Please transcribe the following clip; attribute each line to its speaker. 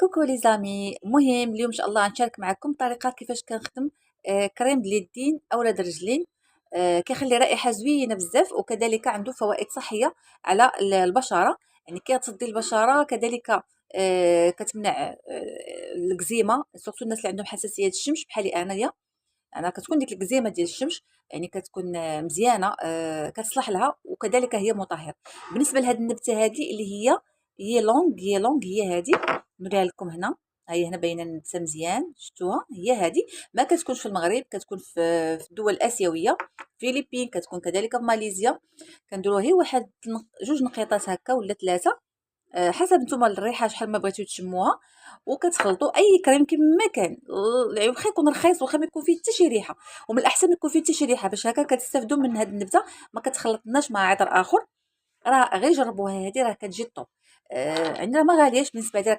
Speaker 1: كوكو لي زامي، المهم اليوم ان شاء الله غنشارك معكم طريقه كيفاش كنخدم كريم اليدين اولا د الرجلين. كيخلي رائحه زوينه بزاف، وكذلك عنده فوائد صحيه على البشره. يعني كتصدي البشره، كذلك كتمنع الكزيمه، سورتو الناس اللي عندهم حساسيه الشمس بحالي انايا. انا كتكون ديك الكزيمه ديال الشمس، يعني كتكون مزيانه، كتصلح لها، وكذلك هي مطهر. بالنسبه لهاد النبته هذه اللي هي لونغ هي هذه. نوريها لكم هنا، ها هي هنا باينه النبته مزيان، شفتوها؟ هي هذه ما كتكونش في المغرب، كتكون في الدول الاسيويه، فيليبين، كتكون كذلك في ماليزيا. كنديروا غير واحد جوج نقيطات هكا ولا ثلاثه، حسب نتوما الريحه شحال ما بغيتو تشموها. وكتخلطوا اي كريم كما كان، واخا يكون رخيص واخا ما يكون فيه حتى شي ريحه، ومن الاحسن يكون فيه حتى شي ريحه، باش هكا كتستافدوا من هذه النبته، ما كتخلطناش مع عطر اخر. راه غير جربوها، هذه راه كتجي طوب. عندنا ما غالياش بالنسبه لي،